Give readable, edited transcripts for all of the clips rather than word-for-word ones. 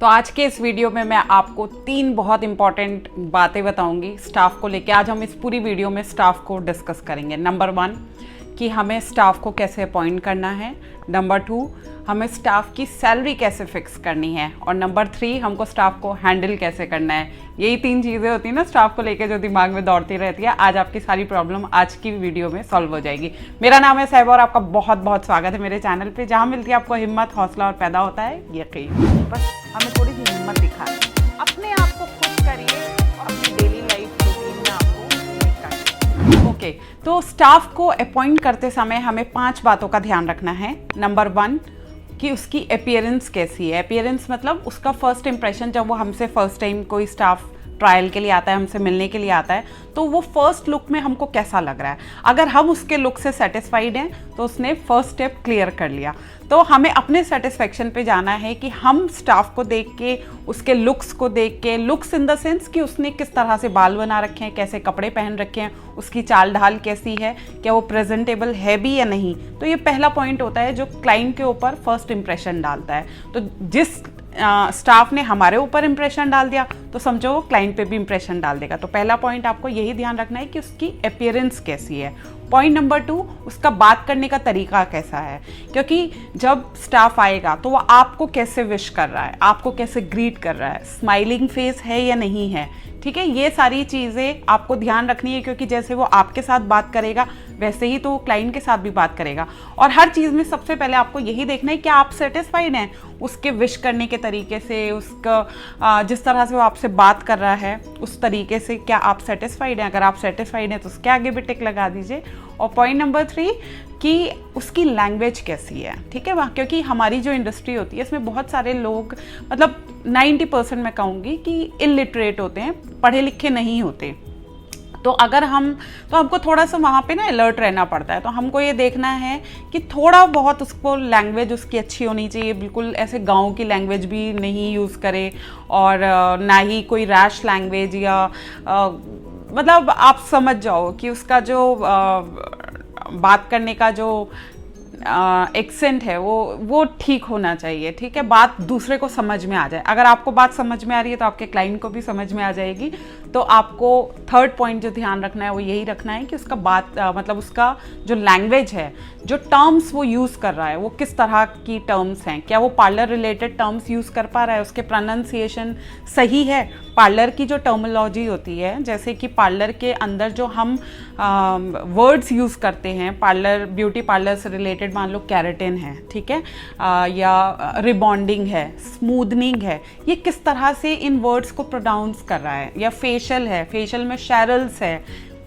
तो आज के इस वीडियो में मैं आपको 3 बहुत इंपॉर्टेंट बातें बताऊंगी स्टाफ को लेके। आज हम इस पूरी वीडियो में स्टाफ को डिस्कस करेंगे। नंबर 1 कि हमें स्टाफ को कैसे अपॉइंट करना है, नंबर 2 हमें स्टाफ की सैलरी कैसे फिक्स करनी है, और नंबर 3 हमको स्टाफ को हैंडल कैसे करना है। यही 3 चीज़ें होती हैं ना स्टाफ को लेके जो दिमाग में दौड़ती रहती है। आज आपकी सारी प्रॉब्लम आज की वीडियो में सॉल्व हो जाएगी। मेरा नाम है सहबा और आपका बहुत बहुत स्वागत है मेरे चैनल पे, जहाँ मिलती है आपको हिम्मत, हौसला और पैदा होता है यकीन। बस हमें थोड़ी सी हिम्मत दिखाएं, अपने आप को खुश करिए और अपनी डेली लाइफ रूटीन में आपको ओके। तो स्टाफ को अपॉइंट करते समय हमें 5 बातों का ध्यान रखना है। नंबर 1 कि उसकी अपीयरेंस कैसी है। अपीयरेंस मतलब उसका फर्स्ट इंप्रेशन, जब वो हमसे फर्स्ट टाइम कोई स्टाफ ट्रायल के लिए आता है, हमसे मिलने के लिए आता है, तो वो फर्स्ट लुक में हमको कैसा लग रहा है। अगर हम उसके लुक से सेटिस्फाइड हैं तो उसने फर्स्ट स्टेप क्लियर कर लिया। तो हमें अपने सेटिस्फेक्शन पे जाना है कि हम स्टाफ को देख के, उसके लुक्स को देख के, लुक्स इन द सेंस कि उसने किस तरह से बाल बना रखे हैं, कैसे कपड़े पहन रखे हैं, उसकी चाल ढाल कैसी है, क्या वो प्रेजेंटेबल है भी या नहीं। तो ये पहला पॉइंट होता है जो क्लाइंट के ऊपर फर्स्ट इंप्रेशन डालता है। तो जिस स्टाफ ने हमारे ऊपर इंप्रेशन डाल दिया तो समझो वो क्लाइंट पे भी इंप्रेशन डाल देगा। तो पहला पॉइंट आपको यही ध्यान रखना है कि उसकी अपीयरेंस कैसी है। पॉइंट नंबर 2 उसका बात करने का तरीका कैसा है, क्योंकि जब स्टाफ आएगा तो वो आपको कैसे विश कर रहा है, आपको कैसे ग्रीट कर रहा है, स्माइलिंग फेस है या नहीं है। ठीक है, ये सारी चीज़ें आपको ध्यान रखनी है, क्योंकि जैसे वो आपके साथ बात करेगा वैसे ही तो वो क्लाइंट के साथ भी बात करेगा। और हर चीज़ में सबसे पहले आपको यही देखना है कि आप सेटिस्फाइड हैं उसके विश करने के तरीके से, उसका जिस तरह से वो आपसे बात कर रहा है उस तरीके से क्या आप सेटिस्फाइड हैं। अगर आप सेटिस्फाइड हैं तो उसके आगे भी टिक लगा दीजिए। और पॉइंट नंबर 3 कि उसकी लैंग्वेज कैसी है। ठीक है, वहाँ क्योंकि हमारी जो इंडस्ट्री होती है इसमें बहुत सारे लोग, मतलब 90% मैं कहूँगी कि इलिटरेट होते हैं, पढ़े लिखे नहीं होते। तो अगर हमको थोड़ा सा वहाँ पे ना अलर्ट रहना पड़ता है। तो हमको ये देखना है कि थोड़ा बहुत उसको लैंग्वेज उसकी अच्छी होनी चाहिए, बिल्कुल ऐसे गांव की लैंग्वेज भी नहीं यूज़ करे, और ना ही कोई रैश लैंग्वेज, या मतलब आप समझ जाओ कि उसका जो बात करने का जो एक्सेंट है वो ठीक होना चाहिए। ठीक है, बात दूसरे को समझ में आ जाए। अगर आपको बात समझ में आ रही है तो आपके क्लाइंट को भी समझ में आ जाएगी। तो आपको थर्ड पॉइंट जो ध्यान रखना है वो यही रखना है कि उसका बात मतलब उसका जो लैंग्वेज है, जो टर्म्स वो यूज़ कर रहा है वो किस तरह की टर्म्स हैं, क्या वो पार्लर रिलेटेड टर्म्स यूज़ कर पा रहा है, उसके प्रोनाउंसिएशन सही है। पार्लर की जो टर्मिनोलॉजी होती है, जैसे कि पार्लर के अंदर जो हम वर्ड्स यूज़ करते हैं, पार्लर ब्यूटी पार्लर से रिलेटेड, मान लो कैरेटिन है, ठीक है, या रिबॉन्डिंग है, स्मूदनिंग है, ये किस तरह से इन वर्ड्स को प्रोनाउंस कर रहा है। या फेशियल है, फेशियल में शेरल्स है,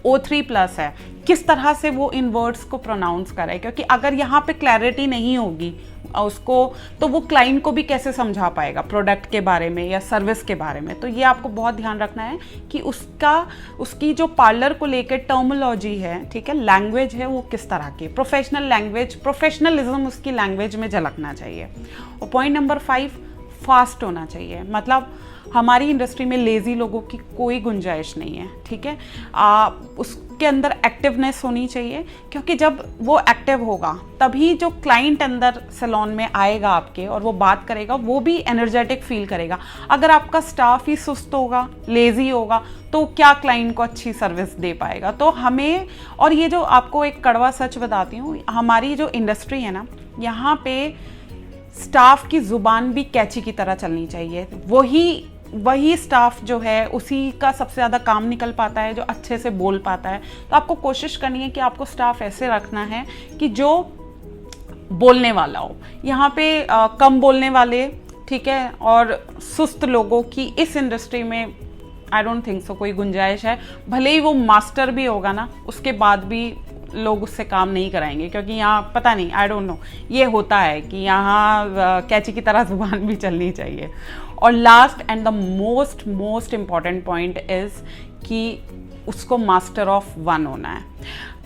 O3+ है, किस तरह से वो इन वर्ड्स को प्रोनाउंस कर रहा है। क्योंकि अगर यहाँ पे क्लैरिटी नहीं होगी उसको, तो वो क्लाइंट को भी कैसे समझा पाएगा प्रोडक्ट के बारे में या सर्विस के बारे में। तो ये आपको बहुत ध्यान रखना है कि उसकी जो पार्लर को लेकर टर्मिनोलॉजी है, ठीक है, लैंग्वेज है, वो किस तरह की प्रोफेशनल लैंग्वेज, प्रोफेशनलिज्म उसकी लैंग्वेज में झलकना चाहिए। और पॉइंट नंबर 5 फास्ट होना चाहिए। मतलब हमारी इंडस्ट्री में लेज़ी लोगों की कोई गुंजाइश नहीं है। ठीक है, उसके अंदर एक्टिवनेस होनी चाहिए, क्योंकि जब वो एक्टिव होगा तभी जो क्लाइंट अंदर सैलून में आएगा आपके और वो बात करेगा वो भी एनर्जेटिक फील करेगा। अगर आपका स्टाफ ही सुस्त होगा, लेज़ी होगा, तो क्या क्लाइंट को अच्छी सर्विस दे पाएगा। तो हमें, और ये जो आपको एक कड़वा सच बताती हूँ, हमारी जो इंडस्ट्री है ना, यहाँ पे स्टाफ की ज़ुबान भी कैची की तरह चलनी चाहिए। वही स्टाफ जो है उसी का सबसे ज़्यादा काम निकल पाता है जो अच्छे से बोल पाता है। तो आपको कोशिश करनी है कि आपको स्टाफ ऐसे रखना है कि जो बोलने वाला हो। यहाँ पे कम बोलने वाले, ठीक है, और सुस्त लोगों की इस इंडस्ट्री में आई डोंट थिंक सो कोई गुंजाइश है। भले ही वो मास्टर भी होगा ना, उसके बाद भी लोग उससे काम नहीं कराएंगे, क्योंकि यहाँ पता नहीं, आई डोंट नो, ये होता है कि यहाँ कैची की तरह जुबान भी चलनी चाहिए। और last and the most important point is कि उसको मास्टर ऑफ वन होना है।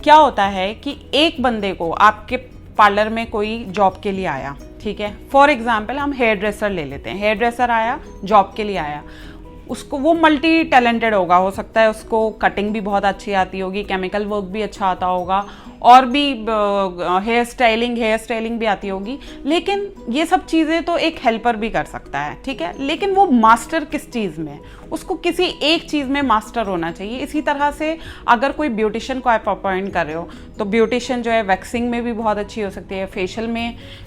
क्या होता है कि एक बंदे को आपके पार्लर में कोई जॉब के लिए आया, ठीक है, फॉर एग्जाम्पल हम हेयर ड्रेसर ले लेते हैं। हेयर ड्रेसर आया, जॉब के लिए आया, उसको वो मल्टी टैलेंटेड होगा, हो सकता है उसको कटिंग भी बहुत अच्छी आती होगी, केमिकल वर्क भी अच्छा आता होगा, और भी हेयर स्टाइलिंग भी आती होगी, लेकिन ये सब चीज़ें तो एक हेल्पर भी कर सकता है, ठीक है। लेकिन वो मास्टर किस चीज़ में, उसको किसी एक चीज़ में मास्टर होना चाहिए। इसी तरह से अगर कोई ब्यूटिशियन को आप अपॉइंट कर रहे हो तो ब्यूटिशियन जो है वैक्सिंग में भी बहुत अच्छी हो सकती है,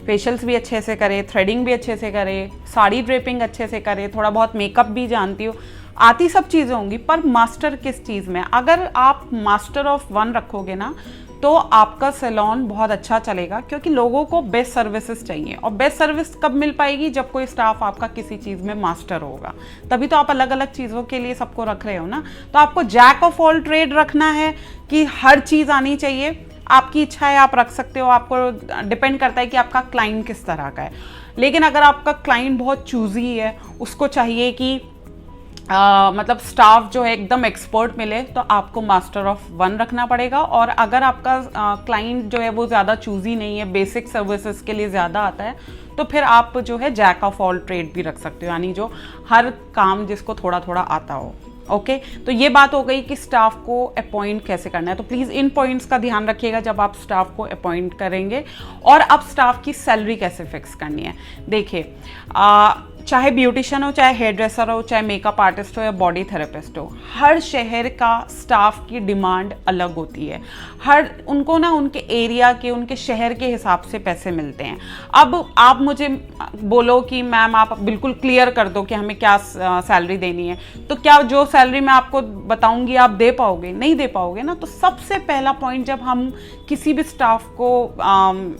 फेशियल्स भी अच्छे से करे, थ्रेडिंग भी अच्छे से करे, साड़ी ड्रेपिंग अच्छे से करे, थोड़ा बहुत मेकअप भी जानती हो, आती सब चीज़ें होंगी, पर मास्टर किस चीज़ में। अगर आप मास्टर ऑफ वन रखोगे ना तो आपका सैलून बहुत अच्छा चलेगा, क्योंकि लोगों को बेस्ट सर्विसेज चाहिए। और बेस्ट सर्विस कब मिल पाएगी, जब कोई स्टाफ आपका किसी चीज़ में मास्टर होगा, तभी तो आप अलग अलग चीज़ों के लिए सबको रख रहे हो ना। तो आपको जैक ऑफ ऑल ट्रेड रखना है कि हर चीज़ आनी चाहिए, आपकी इच्छा है आप रख सकते हो, आपको डिपेंड करता है कि आपका क्लाइंट किस तरह का है। लेकिन अगर आपका क्लाइंट बहुत चूजी है, उसको चाहिए कि मतलब स्टाफ जो है एकदम एक्सपर्ट मिले, तो आपको मास्टर ऑफ वन रखना पड़ेगा। और अगर आपका क्लाइंट जो है वो ज़्यादा चूजी नहीं है, बेसिक सर्विसेज के लिए ज़्यादा आता है, तो फिर आप जो है जैक ऑफ ऑल ट्रेड भी रख सकते हो, यानी जो हर काम जिसको थोड़ा थोड़ा आता हो। ओके, तो ये बात हो गई कि स्टाफ को अपॉइंट कैसे करना है। तो प्लीज़ इन पॉइंट्स का ध्यान रखिएगा जब आप स्टाफ को अपॉइंट करेंगे। और अब स्टाफ की सैलरी कैसे फिक्स करनी है, देखिए, चाहे ब्यूटिशियन हो, चाहे हेयर ड्रेसर हो, चाहे मेकअप आर्टिस्ट हो या बॉडी थेरेपिस्ट हो, हर शहर का स्टाफ की डिमांड अलग होती है। उनको ना उनके एरिया के, उनके शहर के हिसाब से पैसे मिलते हैं। अब आप मुझे बोलो कि मैम आप बिल्कुल क्लियर कर दो कि हमें क्या सैलरी देनी है, तो क्या जो सैलरी मैं आपको बताऊंगी आप दे पाओगे? नहीं दे पाओगे ना। तो सबसे पहला पॉइंट, जब हम किसी भी स्टाफ को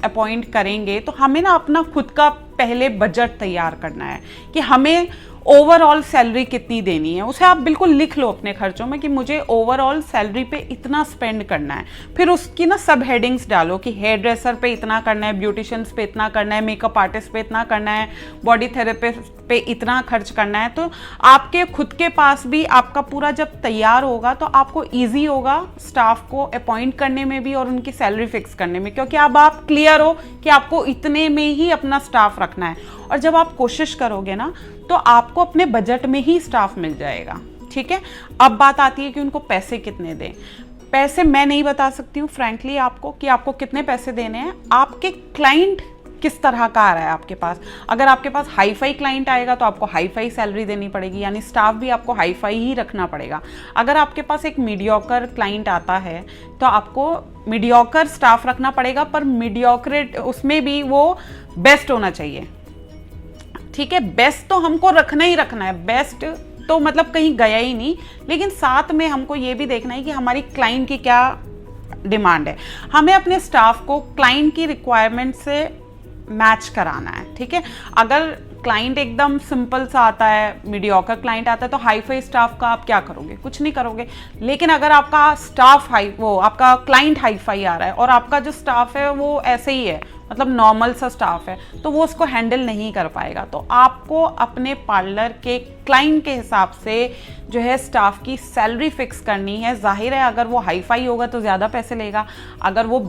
अपॉइंट करेंगे तो हमें ना अपना खुद का पहले बजट तैयार करना है कि हमें ओवरऑल सैलरी कितनी देनी है। उसे आप बिल्कुल लिख लो अपने खर्चों में कि मुझे ओवरऑल सैलरी पे इतना स्पेंड करना है। फिर उसकी ना सब हेडिंग्स डालो कि हेयर ड्रेसर पे इतना करना है, ब्यूटिशियंस पे इतना करना है, मेकअप आर्टिस्ट पे इतना करना है, बॉडी थेरेपिस्ट पे इतना खर्च करना है। तो आपके खुद के पास भी आपका पूरा जब तैयार होगा तो आपको ईजी होगा स्टाफ को अपॉइंट करने में भी और उनकी सैलरी फिक्स करने में, क्योंकि अब आप क्लियर हो कि आपको इतने में ही अपना स्टाफ रखना है। और जब आप कोशिश करोगे ना तो आपको अपने बजट में ही स्टाफ मिल जाएगा, ठीक है। अब बात आती है कि उनको पैसे कितने दें। पैसे मैं नहीं बता सकती हूँ फ्रैंकली आपको कि आपको कितने पैसे देने हैं। आपके क्लाइंट किस तरह का आ रहा है आपके पास। अगर आपके पास हाई फाई क्लाइंट आएगा तो आपको हाई फाई सैलरी देनी पड़ेगी, यानी स्टाफ भी आपको हाई फाई ही रखना पड़ेगा। अगर आपके पास एक मीडियोकर क्लाइंट आता है तो आपको मीडियोकर स्टाफ रखना पड़ेगा, पर मीडियोकर उसमें भी वो बेस्ट होना चाहिए, ठीक है। बेस्ट तो हमको रखना ही रखना है, बेस्ट तो मतलब कहीं गया ही नहीं, लेकिन साथ में हमको ये भी देखना है कि हमारी क्लाइंट की क्या डिमांड है। हमें अपने स्टाफ को क्लाइंट की रिक्वायरमेंट से मैच कराना है, ठीक है। अगर क्लाइंट एकदम सिंपल सा आता है, मीडियोकर क्लाइंट आता है, तो हाई फाई स्टाफ का आप क्या करोगे? कुछ नहीं करोगे। लेकिन अगर आपका स्टाफ आपका क्लाइंट हाई फाई आ रहा है और आपका जो स्टाफ है वो ऐसे ही है, मतलब नॉर्मल सा स्टाफ है, तो वो उसको हैंडल नहीं कर पाएगा। तो आपको अपने पार्लर के क्लाइंट के हिसाब से जो है स्टाफ की सैलरी फिक्स करनी है। जाहिर है अगर वो हाई फाई होगा तो ज़्यादा पैसे लेगा, अगर वो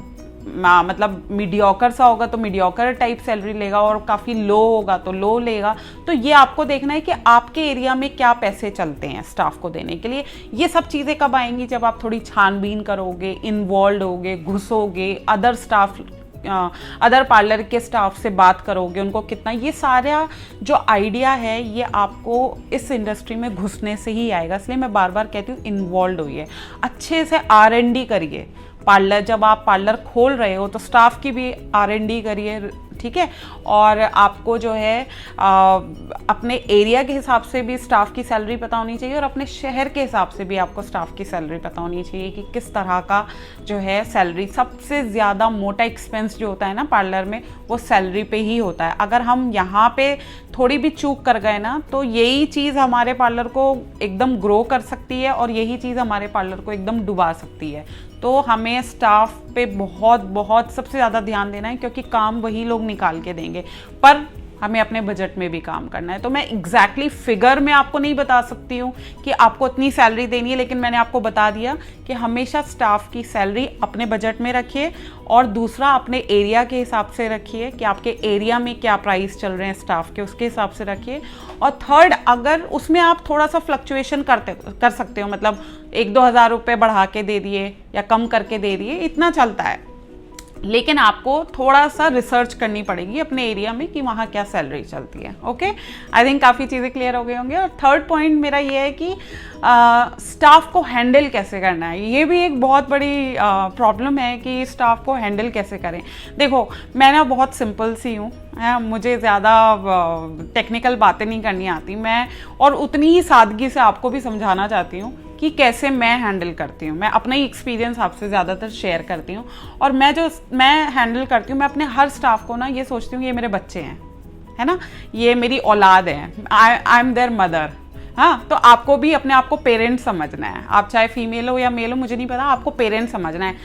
मतलब मीडियोकर सा होगा तो मीडियोकर टाइप सैलरी लेगा, और काफ़ी लो होगा तो लो लेगा। तो ये आपको देखना है कि आपके एरिया में क्या पैसे चलते हैं स्टाफ को देने के लिए। ये सब चीज़ें कब आएंगी? जब आप थोड़ी छानबीन करोगे, इन्वॉल्व होगे, घुसोगे, अदर पार्लर के स्टाफ से बात करोगे, उनको कितना, ये सारा जो आइडिया है ये आपको इस इंडस्ट्री में घुसने से ही आएगा। इसलिए मैं बार बार कहती हूँ इन्वॉल्व होइए, अच्छे से R&D करिए। पार्लर जब आप पार्लर खोल रहे हो तो स्टाफ की भी R&D करिए, ठीक है। और आपको जो है अपने एरिया के हिसाब से भी स्टाफ की सैलरी पता होनी चाहिए, और अपने शहर के हिसाब से भी आपको स्टाफ की सैलरी पता होनी चाहिए कि किस तरह का जो है सैलरी। सबसे ज़्यादा मोटा एक्सपेंस जो होता है ना पार्लर में, वो सैलरी पे ही होता है। अगर हम यहाँ पे थोड़ी भी चूक कर गए ना तो यही चीज़ हमारे पार्लर को एकदम ग्रो कर सकती है, और यही चीज़ हमारे पार्लर को एकदम डुबा सकती है। तो हमें स्टाफ पे बहुत बहुत सबसे ज़्यादा ध्यान देना है, क्योंकि काम वही लोग निकाल के देंगे, पर हमें अपने बजट में भी काम करना है। तो मैं एग्जैक्टली फिगर में आपको नहीं बता सकती हूँ कि आपको इतनी सैलरी देनी है, लेकिन मैंने आपको बता दिया कि हमेशा स्टाफ की सैलरी अपने बजट में रखिए, और दूसरा अपने एरिया के हिसाब से रखिए कि आपके एरिया में क्या प्राइस चल रहे हैं स्टाफ के, उसके हिसाब से रखिए। और थर्ड, अगर उसमें आप थोड़ा सा फ्लक्चुएशन कर सकते हो, मतलब 1-2 हज़ार रुपये बढ़ा के दे दिए या कम करके दे दिए, इतना चलता है। लेकिन आपको थोड़ा सा रिसर्च करनी पड़ेगी अपने एरिया में कि वहाँ क्या सैलरी चलती है। ओके, आई थिंक काफ़ी चीज़ें क्लियर हो गई होंगी। और थर्ड पॉइंट मेरा ये है कि स्टाफ को हैंडल कैसे करना है। ये भी एक बहुत बड़ी प्रॉब्लम है कि स्टाफ को हैंडल कैसे करें। देखो, मैं ना बहुत सिंपल सी हूँ, मुझे ज़्यादा टेक्निकल बातें नहीं करनी आती, मैं और उतनी ही सादगी से आपको भी समझाना चाहती हूँ कि कैसे मैं हैंडल करती हूँ। मैं अपना ही एक्सपीरियंस आपसे ज़्यादातर शेयर करती हूँ। और मैं हैंडल करती हूँ, मैं अपने हर स्टाफ को ना ये सोचती हूँ ये मेरे बच्चे हैं, है ना, ये मेरी औलाद है, आई एम देयर मदर। हाँ, तो आपको भी अपने आप को पेरेंट समझना है। आप चाहे फीमेल हो या मेल हो, मुझे नहीं पता, आपको पेरेंट समझना है।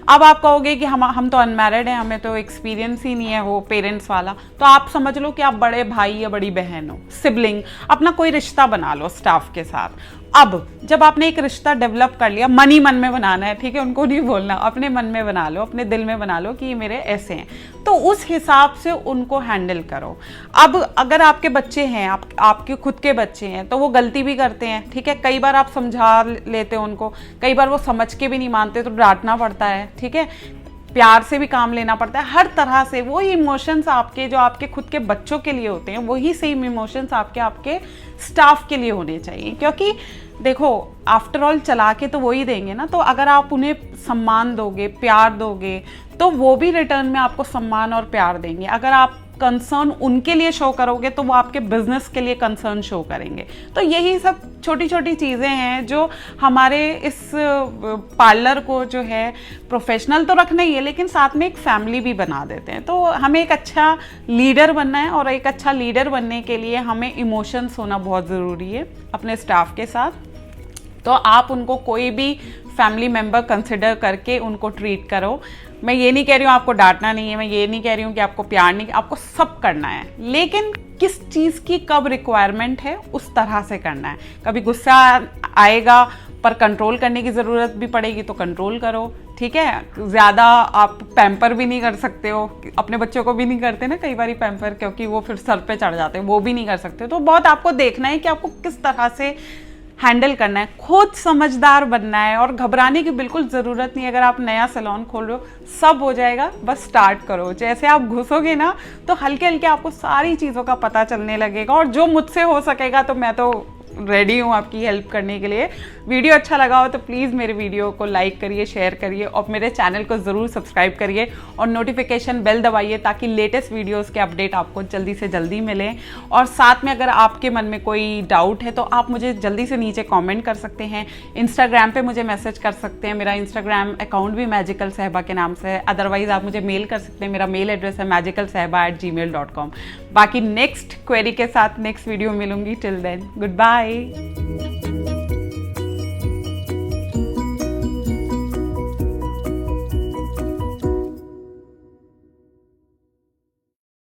अब आप कहोगे कि हम तो अनमैरिड हैं, हमें तो एक्सपीरियंस ही नहीं है वो पेरेंट्स वाला, तो आप समझ लो कि आप बड़े भाई या बड़ी बहन हो, सिबलिंग, अपना कोई रिश्ता बना लो स्टाफ के साथ। अब जब आपने एक रिश्ता डेवलप कर लिया, मन ही मन में बनाना है, ठीक है, उनको नहीं बोलना, अपने मन में बना लो, अपने दिल में बना लो कि ये मेरे ऐसे हैं, तो उस हिसाब से उनको हैंडल करो। अब अगर आपके बच्चे हैं, आपके खुद के बच्चे हैं, तो वो गलती भी करते हैं, ठीक है, कई बार आप समझा लेते हो उनको, कई बार वो समझ के भी नहीं मानते तो डांटना पड़ता है, ठीक है, प्यार से भी काम लेना पड़ता है, हर तरह से। वो इमोशंस आपके जो आपके खुद के बच्चों के लिए होते हैं, वही सेम इमोशंस आपके स्टाफ के लिए होने चाहिए। क्योंकि देखो, आफ्टर ऑल चला के तो वो ही देंगे ना, तो अगर आप उन्हें सम्मान दोगे, प्यार दोगे, तो वो भी रिटर्न में आपको सम्मान और प्यार देंगे। अगर आप कंसर्न उनके लिए शो करोगे तो वो आपके बिजनेस के लिए कंसर्न शो करेंगे। तो यही सब छोटी छोटी चीज़ें हैं जो हमारे इस पार्लर को जो है प्रोफेशनल तो रखना ही है, लेकिन साथ में एक फैमिली भी बना देते हैं। तो हमें एक अच्छा लीडर बनना है, और एक अच्छा लीडर बनने के लिए हमें इमोशंस होना बहुत ज़रूरी है अपने स्टाफ के साथ। तो आप उनको कोई भी फैमिली मेम्बर कंसिडर करके उनको ट्रीट करो। मैं ये नहीं कह रही हूँ आपको डांटना नहीं है, मैं ये नहीं कह रही हूँ कि आपको प्यार नहीं, आपको सब करना है, लेकिन किस चीज़ की कब रिक्वायरमेंट है उस तरह से करना है। कभी गुस्सा आएगा पर कंट्रोल करने की ज़रूरत भी पड़ेगी तो कंट्रोल करो, ठीक है। ज़्यादा आप पैम्पर भी नहीं कर सकते हो, अपने बच्चों को भी नहीं करते ना कई बार पैम्पर, क्योंकि वो फिर सर पे चढ़ जाते हैं, वो भी नहीं कर सकते। तो बहुत आपको देखना है कि आपको किस तरह से हैंडल करना है, खुद समझदार बनना है, और घबराने की बिल्कुल ज़रूरत नहीं। अगर आप नया सैलून खोल रहे हो, सब हो जाएगा, बस स्टार्ट करो। जैसे आप घुसोगे ना तो हल्के हल्के आपको सारी चीज़ों का पता चलने लगेगा, और जो मुझसे हो सकेगा तो मैं तो रेडी हूँ आपकी हेल्प करने के लिए। वीडियो अच्छा लगा हो तो प्लीज़ मेरे वीडियो को लाइक करिए, शेयर करिए, और मेरे चैनल को ज़रूर सब्सक्राइब करिए, और नोटिफिकेशन बेल दबाइए ताकि लेटेस्ट वीडियोस के अपडेट आपको जल्दी से जल्दी मिलें। और साथ में अगर आपके मन में कोई डाउट है तो आप मुझे जल्दी से नीचे कमेंट कर सकते हैं, इंस्टाग्राम पे मुझे मैसेज कर सकते हैं। मेरा इंस्टाग्राम अकाउंट भी मैजिकल सहबा के नाम से है। अदरवाइज़ आप मुझे मेल कर सकते हैं, मेरा मेल एड्रेस है magicalsehba@gmail.com। बाकी नेक्स्ट क्वेरी के साथ नेक्स्ट वीडियो मिलूंगी। Till then, good bye.